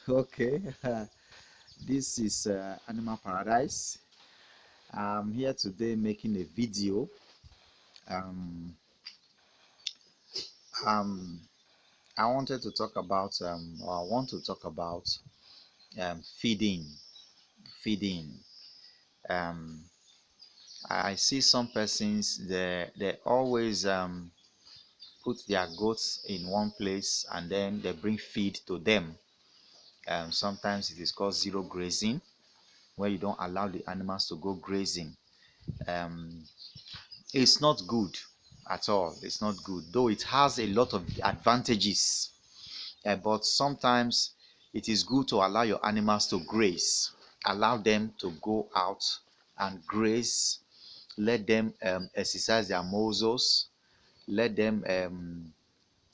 Okay, this is Animal Paradise. I'm here today making a video. Um, um, I wanted to talk about, or I want to talk about feeding. Feeding. Um, I see some persons they always put their goats in one place and then they bring feed to them. Sometimes it is called zero grazing, where you don't allow the animals to go grazing. Um, it's not good at all. It's not good, though it has a lot of advantages. But sometimes it is good to allow your animals to graze. Allow them to go out and graze. Let them exercise their muscles. Let them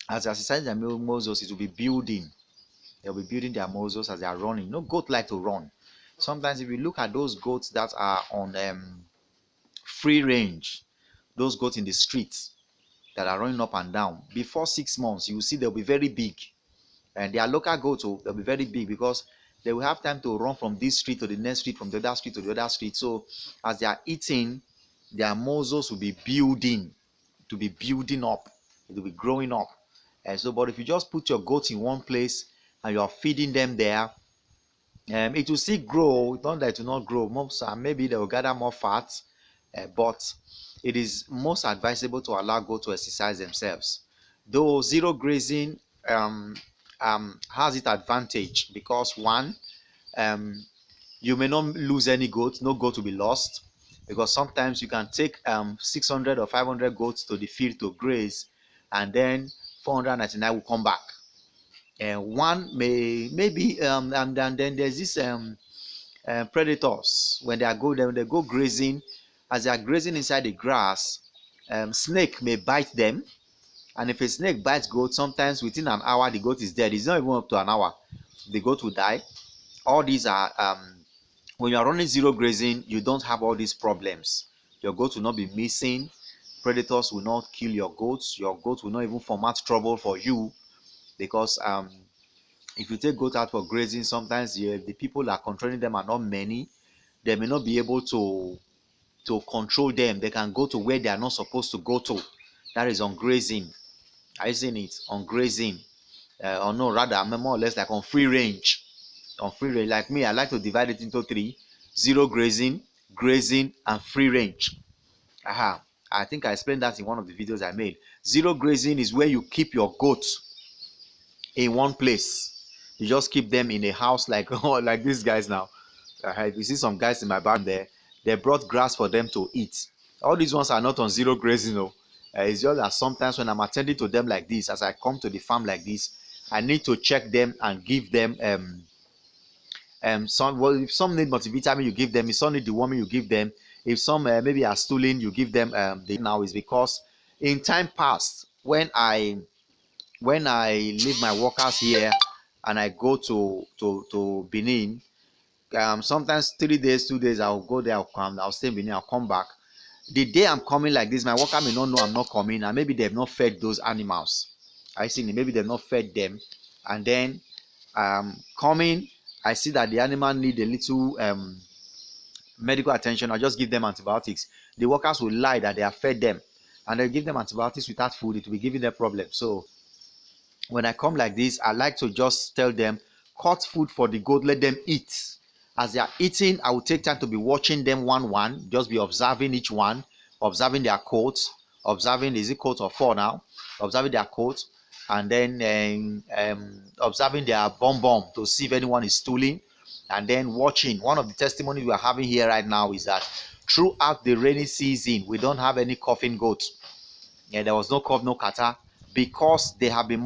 as they exercise their muscles, it will be building. They'll be building their muscles as they are running. No goat like to run. Sometimes if you look at those goats that are on free range, those goats in the streets that are running up and down, before 6 months, you will see they'll be very big. And their local goats, they'll be very big because they will have time to run from this street to the next street, from the other street to the other street. So as they are eating, their muscles will be building, to be building up, it will be growing up. And so, but if you just put your goats in one place and you are feeding them there, it will still grow. It's not that it will not grow. Most maybe they will gather more fat, but it is most advisable to allow goats to exercise themselves. Though zero grazing has its advantage because one, um, you may not lose any goat. No goat will be lost because sometimes you can take 600 or 500 goats to the field to graze, and then 499 will come back. And one maybe and then there's this predators when they go grazing. As they are grazing inside the grass, snake may bite them, and if a snake bites goat, sometimes within an hour the goat is dead. It's not even up to an hour, the goat will die. All these are when you are running zero grazing, you don't have all these problems. Your goat will not be missing, predators will not kill your goats, your goat will not even format trouble for you because if you take goat out for grazing, sometimes the people that are controlling them are not many. They may not be able to control them. They can go to where they are not supposed to go to. That is on grazing. I seen it on grazing, or no, rather, more or less like on free range. On free range, like me, I like to divide it into three: zero grazing, grazing, and free range. Aha. I think I explained that in one of the videos I made. Zero grazing is where you keep your goats in one place. You just keep them in a house like like these guys now. You see some guys in my back there. They brought grass for them to eat. All these ones are not on zero grazing. No, it's just that sometimes when I'm attending to them like this, as I come to the farm like this, I need to check them and give them some. Well, if some need multivitamin, you give them. If some need deworming, you give them. If some maybe are stooling, you give them. The now is because in time past when I leave my workers here and I go to Benin, sometimes 3 days, 2 days, I'll go there, I'll stay in Benin, I'll come back. The day I'm coming like this, my worker may not know I'm not coming, and maybe they've not fed those animals. I see, maybe they've not fed them, and then coming, I see that the animal need a little medical attention. I'll just give them antibiotics. The workers will lie that they have fed them, and they give them antibiotics without food. It will be giving them problems. So when I come like this, I like to just tell them, cut food for the goat, let them eat. As they are eating, I will take time to be watching them one, just be observing each one, observing their coats, observing, is it coat or four now? Observing their coats, and then observing their bum to see if anyone is stooling, and then watching. One of the testimonies we are having here right now is that throughout the rainy season, we don't have any coughing goats. Yeah, there was no cough, no catarrh, because they have been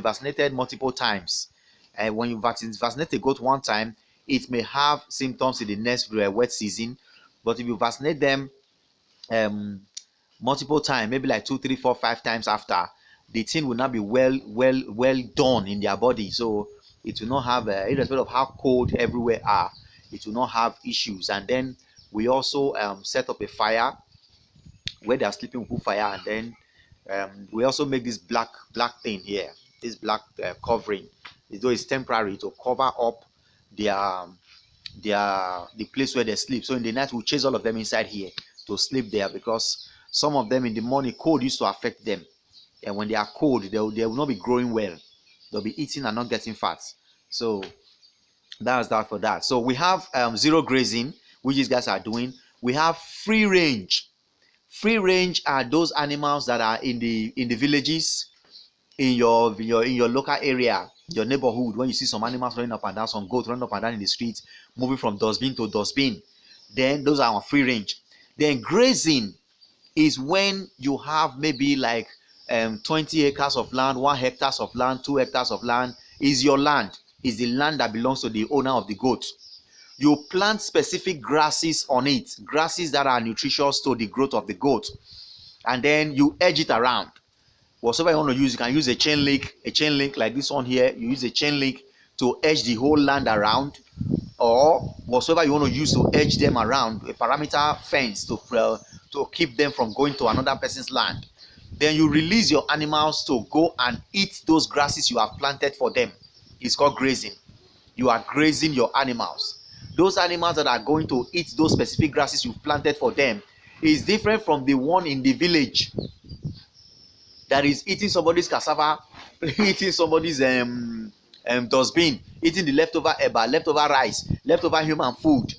vaccinated multiple times. And when you vaccinate a goat one time, it may have symptoms in the next wet season. But if you vaccinate them um, multiple times, maybe like 2, 3, 4, 5 times after, the thing will not be well done in their body. So it will not have, irrespective of how cold everywhere are, it will not have issues. And then we also set up a fire where they are sleeping. We put fire, and then we also make this black thing here, this black covering. though it's temporary, to cover up their the place where they sleep. So in the night, we'll chase all of them inside here to sleep there, because some of them in the morning, cold used to affect them. And when they are cold, they will not be growing well. They'll be eating and not getting fat. So that's that for that. So we have zero grazing, which these guys are doing. We have free range. Free range are those animals that are in the villages, in your local area, your neighborhood. When you see some animals running up and down, some goats running up and down in the streets, moving from dustbin to dustbin, then those are on free range. Then grazing is when you have maybe like 20 acres of land, 1 hectare of land, 2 hectares of land is your land, is the land that belongs to the owner of the goat. You plant specific grasses on it, grasses that are nutritious to the growth of the goat, and then you edge it around. Whatever you want to use, you can use a chain link like this one here. You use a chain link to edge the whole land around, or whatsoever you want to use to edge them around, a perimeter fence to keep them from going to another person's land. Then you release your animals to go and eat those grasses you have planted for them. It's called grazing. You are grazing your animals. Those animals that are going to eat those specific grasses you've planted for them is different from the one in the village that is eating somebody's cassava, eating somebody's dustbin, eating the leftover eba, leftover rice, leftover human food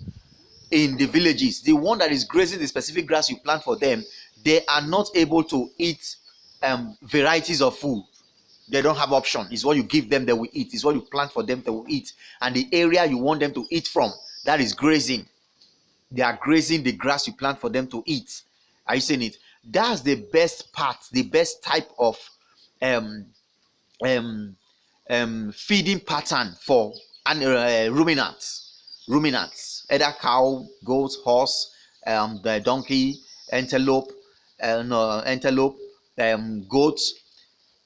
in the villages. The one that is grazing the specific grass you plant for them, they are not able to eat varieties of food. They don't have option. It's what you give them, they will eat. It's what you plant for them, they will eat. And the area you want them to eat from, that is grazing. They are grazing the grass you plant for them to eat. Are you seeing it? That's the best part, the best type of feeding pattern for ruminants, either cow, goat, horse, the donkey, antelope, goats,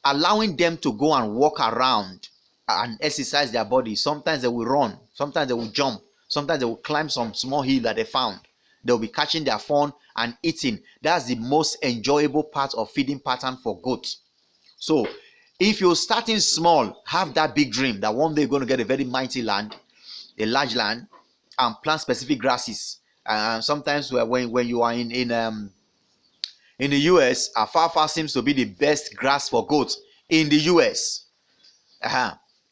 allowing them to go and walk around and exercise their body. Sometimes they will run, sometimes they will jump, sometimes they will climb some small hill that they found. They'll be catching their fawn and eating. That's the most enjoyable part of feeding pattern for goats. So if you're starting small, have that big dream that one day you're going to get a very mighty land, a large land, and plant specific grasses. Sometimes when you are in the US, alfalfa seems to be the best grass for goats in the US.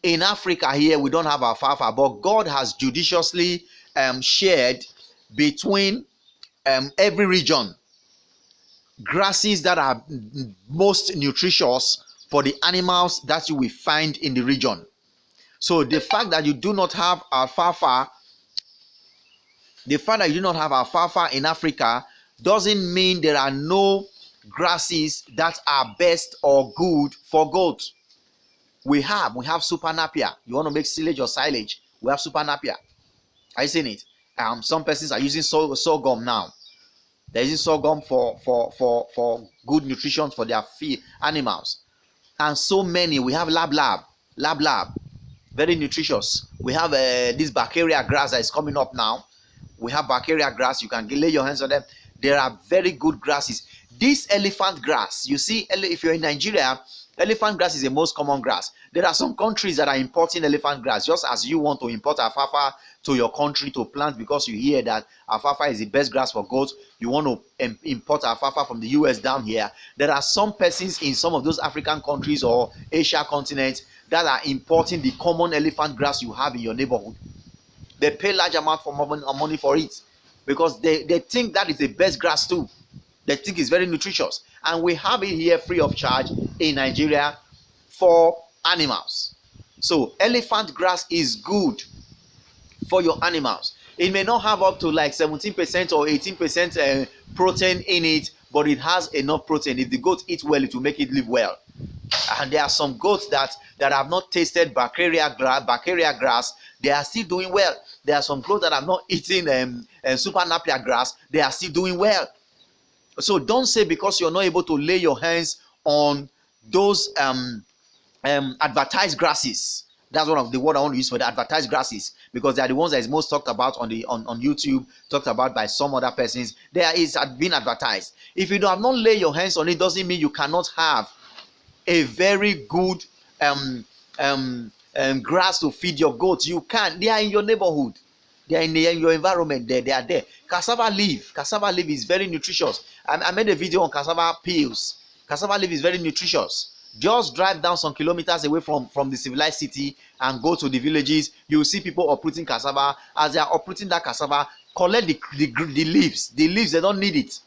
In Africa here, we don't have alfalfa, but God has judiciously shared between every region grasses that are most nutritious for the animals that you will find in the region. So the fact that you do not have alfalfa in Africa doesn't mean there are no grasses that are best or good for goats. We have super napier. You want to make silage or silage, we have super napier. Are you seeing it? Some persons are using sorghum now. They're using sorghum for good nutrition for their animals. And so many. We have lab, very nutritious. We have this Baccaria grass that is coming up now. We have Baccaria grass. You can lay your hands on them. There are very good grasses. This elephant grass, you see, if you're in Nigeria, elephant grass is the most common grass. There are some countries that are importing elephant grass, just as you want to import alfalfa to your country to plant because you hear that alfalfa is the best grass for goats. You want to import alfalfa from the US down here. There are some persons in some of those African countries or Asia continent that are importing the common elephant grass you have in your neighborhood. They pay large amount of money for it because they think that is the best grass too. They think it's very nutritious. And we have it here free of charge in Nigeria for animals. So elephant grass is good for your animals. It may not have up to like 17% or 18% protein in it, but it has enough protein. If the goat eats well, it will make it live well. And there are some goats that have not tasted Baccaria grass. They are still doing well. There are some goats that have not eaten super napier grass. They are still doing well. So don't say because you're not able to lay your hands on those advertised grasses. That's one of the word I want to use for the advertised grasses, because they are the ones that is most talked about on YouTube, talked about by some other persons. There is been advertised. If you have not laid your hands on it, doesn't mean you cannot have a very good grass to feed your goats, you can. They are in your neighborhood. They are in your environment. They are there. Cassava leaf. Cassava leaf is very nutritious. I made a video on cassava peels. Cassava leaf is very nutritious. Just drive down some kilometers away from the civilized city and go to the villages. You will see people uprooting cassava. As they are uprooting that cassava, collect the leaves. The leaves, they don't need it.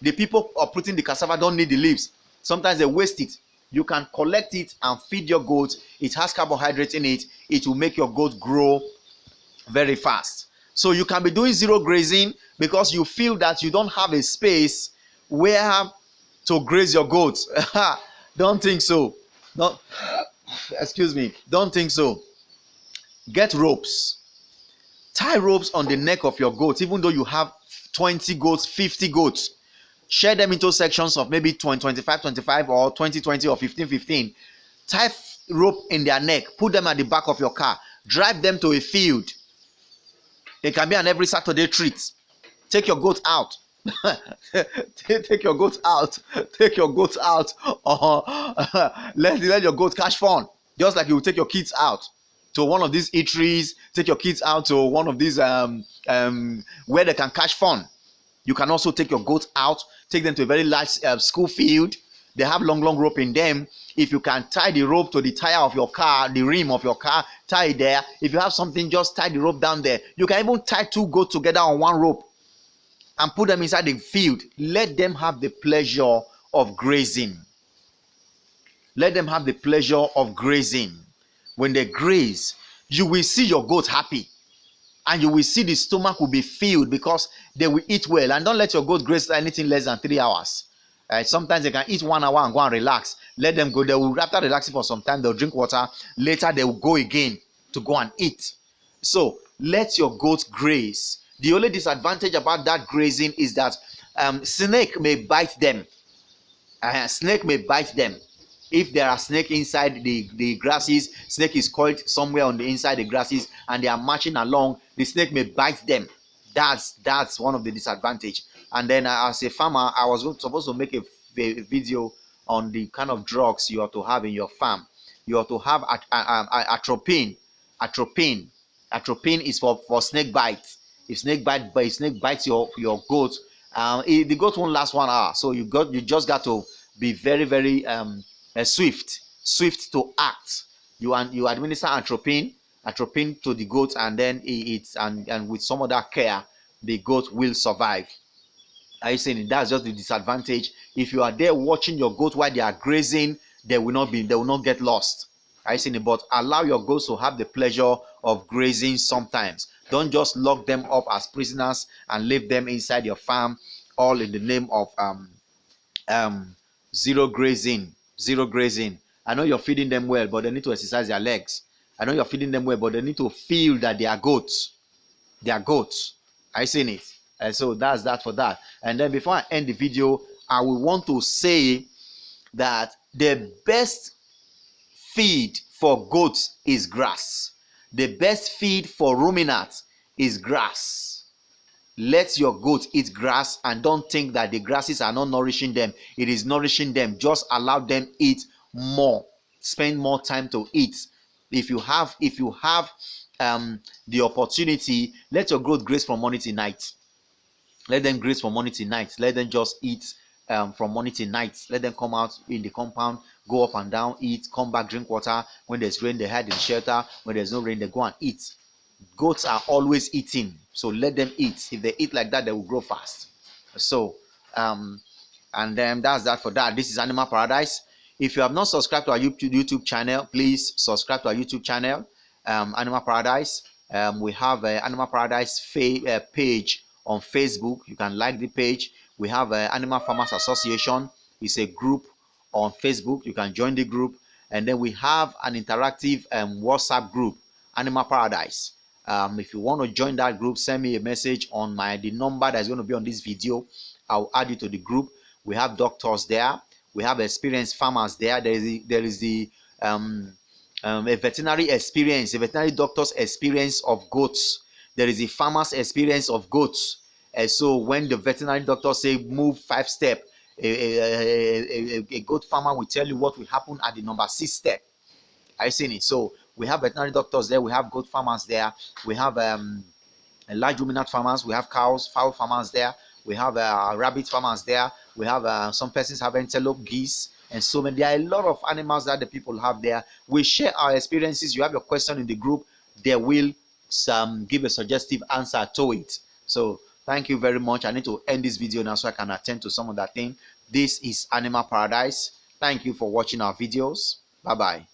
The people uprooting the cassava don't need the leaves. Sometimes they waste it. You can collect it and feed your goats. It has carbohydrates in it. It will make your goat grow very fast. So you can be doing zero grazing because you feel that you don't have a space where to graze your goats. Don't think so. Don't, excuse me. Don't think so. Get ropes. Tie ropes on the neck of your goats, even though you have 20 goats, 50 goats. Share them into sections of maybe 20, 25, 25 or 20, 20 or 15, 15. Tie rope in their neck. Put them at the back of your car. Drive them to a field. It can be an every Saturday treat. Take your goat out. Take your goat out. Take your goat out. Or let your goat catch fun. Just like you will take your kids out to one of these eateries. Take your kids out to one of these where they can catch fun. You can also take your goats out, take them to a very large school field. They have long rope in them. If you can tie the rope to the tire of your car, the rim of your car, tie it there. If you have something, just tie the rope down there. You can even tie two goats together on one rope and put them inside the field. Let them have the pleasure of grazing. Let them have the pleasure of grazing. When they graze, you will see your goat happy. And you will see the stomach will be filled because they will eat well. And don't let your goat graze anything less than 3 hours. Sometimes they can eat 1 hour and go and relax. Let them go. They will, after relaxing for some time, they'll drink water. Later, they will go again to go and eat. So let your goat graze. The only disadvantage about that grazing is that snake may bite them. Snake may bite them. If there are snake inside the grasses, snake is coiled somewhere on the inside the grasses and they are marching along, the snake may bite them. That's one of the disadvantage. And then as a farmer, I was supposed to make a video on the kind of drugs you ought to have in your farm. You ought to have atropine. Atropine is for snake bite. If snake bites your goat, the goat won't last 1 hour. So you just got to be very swift to act. You administer atropine to the goat, and then and with some other care, the goat will survive. Are you saying that's just the disadvantage? If you are there watching your goat while they are grazing, they will not get lost. Are you saying? But allow your goats to have the pleasure of grazing sometimes. Don't just lock them up as prisoners and leave them inside your farm, all in the name of zero grazing. I know you're feeding them well, but they need to exercise their legs. I know you're feeding them well, but they need to feel that they are goats. They are goats. Are you seeing it? So that's that for that. And then before I end the video, I will want to say that the best feed for goats is grass. The best feed for ruminants is grass. Let your goat eat grass and don't think that the grasses are not nourishing them. It is nourishing them. Just allow them eat more. Spend more time to eat. If you have the opportunity, let your goat graze from morning to night. Let them graze from morning to night. Let them just eat from morning to night. Let them come out in the compound, go up and down, eat, come back, drink water. When there's rain, they hide in shelter. When there's no rain, they go and eat. Goats are always eating, so let them eat. If they eat like that, they will grow fast. So and then that's that for that. This is Animal Paradise. If you have not subscribed to our YouTube channel, please subscribe to our YouTube channel, Animal Paradise. We have an Animal Paradise page on Facebook. You can like the page. We have Animal Farmers Association. It's a group on Facebook. You can join the group. And then we have an interactive WhatsApp group, Animal Paradise. If you want to join that group, send me a message on the number that's going to be on this video. I'll add you to the group. We have doctors there. We have experienced farmers there. There is a veterinary experience, a veterinary doctor's experience of goats. There is a farmer's experience of goats. So when the veterinary doctor say move 5 steps, a goat farmer will tell you what will happen at the number 6 step. Are you seeing it? So We have veterinary doctors there. We have goat farmers there. We have large ruminant farmers. We have cows, fowl farmers there. We have rabbit farmers there. We have some persons have antelope, geese, and so many. There are a lot of animals that the people have there. We share our experiences. You have your question in the group. They will give a suggestive answer to it. So thank you very much. I need to end this video now so I can attend to some of that thing. This is Animal Paradise. Thank you for watching our videos. Bye bye.